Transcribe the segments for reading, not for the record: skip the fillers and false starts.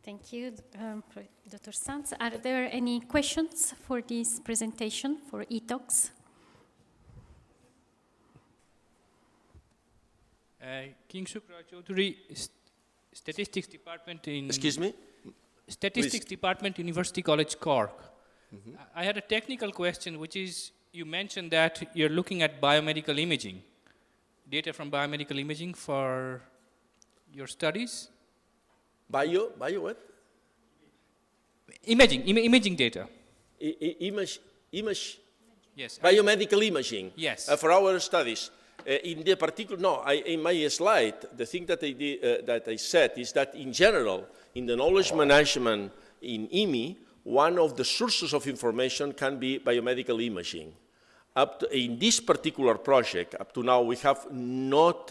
Thank you, Dr. Sanz. Are there any questions for this presentation for eTOX? King Sukraj Chaudhary, Statistics Department in... Excuse me? Statistics Department, University College Cork. I had a technical question, which is, you mentioned that you're looking at biomedical imaging, data from biomedical imaging for your studies? Bio what? Imaging data. Image, yes. biomedical imaging. Yes. For our studies. In the particular, no, in my slide, the thing that I said is that in general, in the knowledge management in IMI, one of the sources of information can be biomedical imaging. In this particular project, up to now, we have not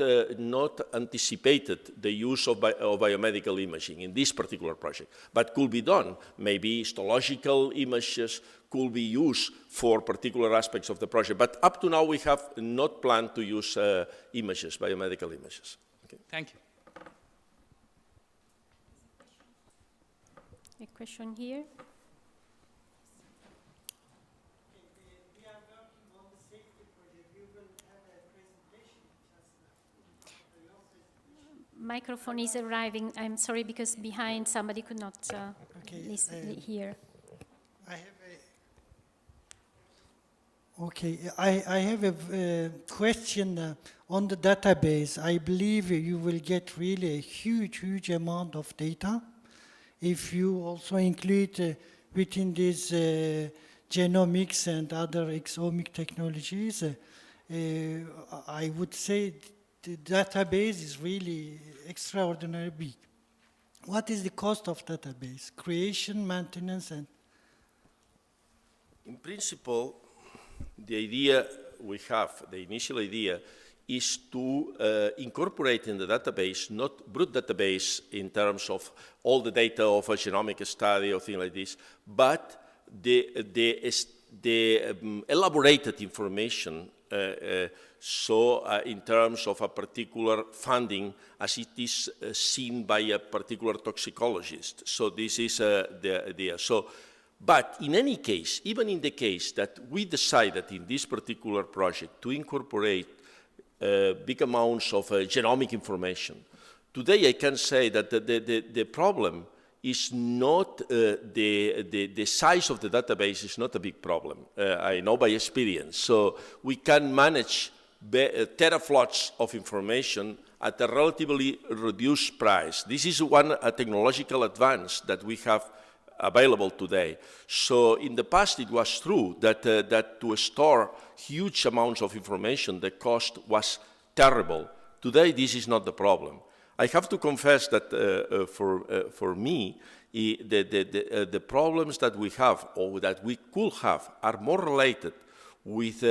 anticipated the use of biomedical imaging in this particular project, but could be done. Maybe histological images could be used for particular aspects of the project, but up to now, we have not planned to use images, biomedical images. Okay. Thank you. A question here. Microphone is arriving. I'm sorry, because behind somebody could not listen, hear. I have a question on the database. I believe you will get really a huge amount of data if you also include within this genomics and other exomic technologies. I would say the database is really extraordinarily big. What is the cost of database? Creation, maintenance, and... In principle, the idea we have, the initial idea, is to incorporate in the database, not brute database in terms of all the data of a genomic study or thing like this, but the elaborated information in terms of a particular funding as it is seen by a particular toxicologist. So this is the idea. But in any case, even in the case that we decided in this particular project to incorporate big amounts of genomic information, today I can say that the problem is not, the size of the database is not a big problem. I know by experience. So we can manage teraflops of information at a relatively reduced price. This is a technological advance that we have available today. So in the past it was true that, that to store huge amounts of information, the cost was terrible. Today this is not the problem. I have to confess that for me, the problems that we have or that we could have are more related with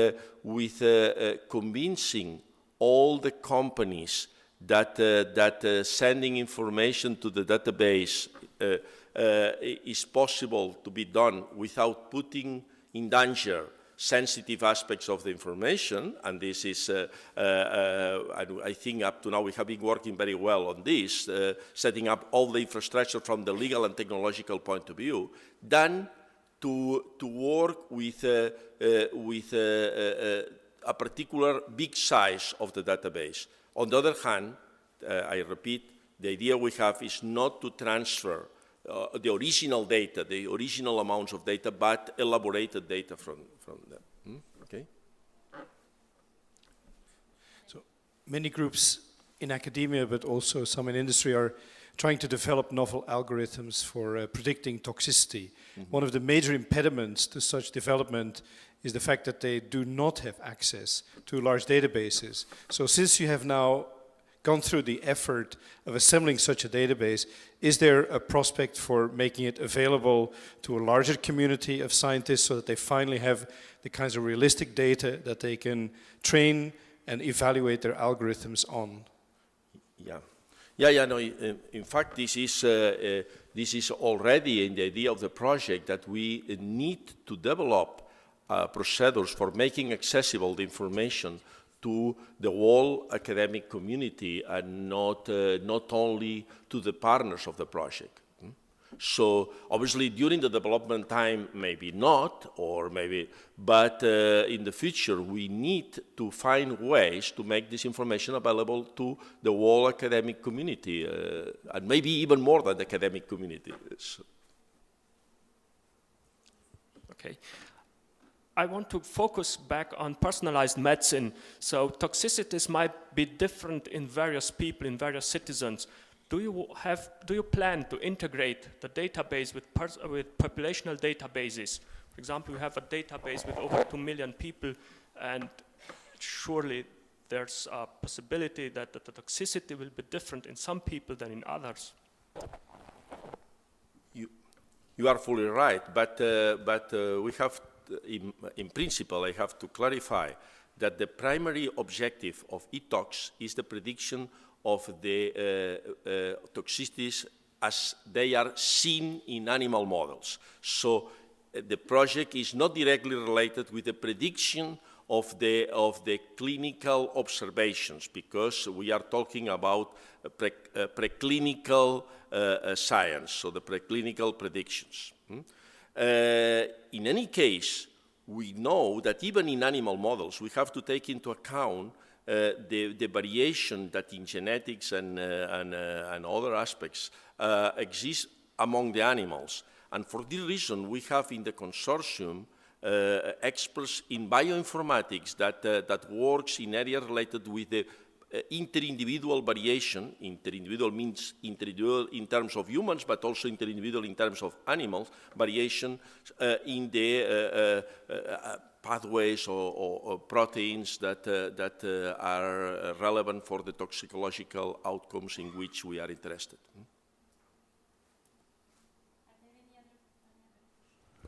convincing all the companies that sending information to the database is possible to be done without putting in danger sensitive aspects of the information, and this is, I think up to now we have been working very well on this, setting up all the infrastructure from the legal and technological point of view, than to work with a particular big size of the database. On the other hand, I repeat, the idea we have is not to transfer the original data, the original amounts of data, but elaborated data from them. Okay. So many groups in academia, but also some in industry, are trying to develop novel algorithms for predicting toxicity. One of the major impediments to such development is the fact that they do not have access to large databases. So since you have now gone through the effort of assembling such a database, is there a prospect for making it available to a larger community of scientists so that they finally have the kinds of realistic data that they can train and evaluate their algorithms on? No, in fact, this is already in the idea of the project, that we need to develop procedures for making accessible the information to the whole academic community and not only to the partners of the project. So obviously during the development time, maybe not, or maybe, but in the future we need to find ways to make this information available to the whole academic community, and maybe even more than the academic community. So. Okay. I want to focus back on personalized medicine. So toxicities might be different in various people, in various citizens. Do you plan to integrate the database with populational databases? For example, you have a database with over 2 million people, and surely there's a possibility that the toxicity will be different in some people than in others. You are fully right, but we have, in principle, I have to clarify that the primary objective of eTOX is the prediction of the toxicities as they are seen in animal models. So the project is not directly related with the prediction of the clinical observations, because we are talking about preclinical science, so the preclinical predictions. In any case, we know that even in animal models, we have to take into account the variation that in genetics and other aspects exist among the animals. And for this reason, we have in the consortium experts in bioinformatics that works in areas related with the interindividual variation. Interindividual means individual in terms of humans, but also interindividual in terms of animals, variation in the pathways or proteins that are relevant for the toxicological outcomes in which we are interested.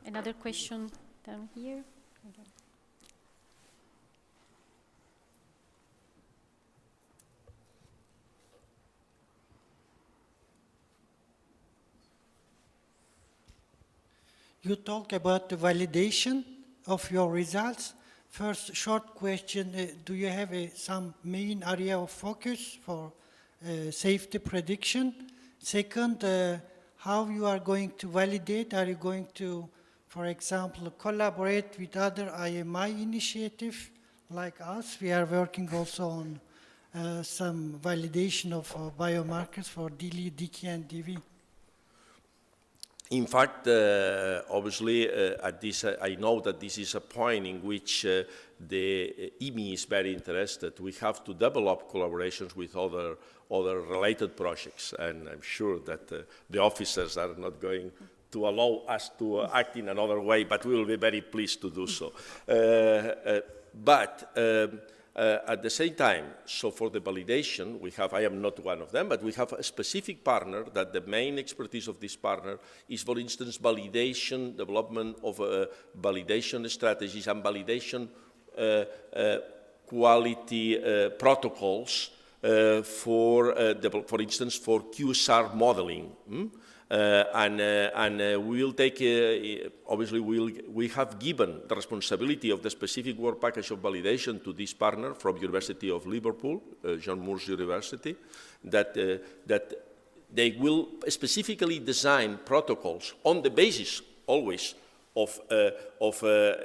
Another question down here. You talk about the validation of your results. First, short question, do you have some main area of focus for safety prediction? Second, how you are going to validate? Are you going to, for example, collaborate with other IMI initiatives like us? We are working also on some validation of biomarkers for DLI, DK, and DV. In fact, obviously, at this, I know that this is a point in which the IMI is very interested. We have to develop collaborations with other related projects, and I'm sure that the officers are not going to allow us to act in another way, but we will be very pleased to do so. At the same time, so for the validation, we have, I am not one of them, but we have a specific partner that the main expertise of this partner is, for instance, validation, development of validation strategies and validation quality protocols for instance, for QSAR modeling. We'll take, obviously, we have given the responsibility of the specific work package of validation to this partner from University of Liverpool, John Moores University, that they will specifically design protocols on the basis, always, of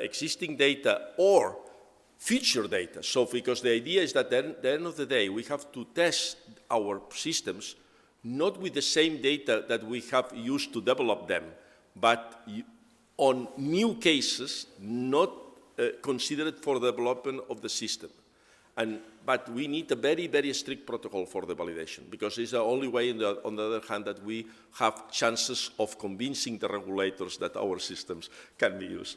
existing data or future data. So, because the idea is that at the end of the day, we have to test our systems not with the same data that we have used to develop them, but on new cases not considered for the development of the system. But we need a very, very strict protocol for the validation, because it's the only way, on the other hand, that we have chances of convincing the regulators that our systems can be used.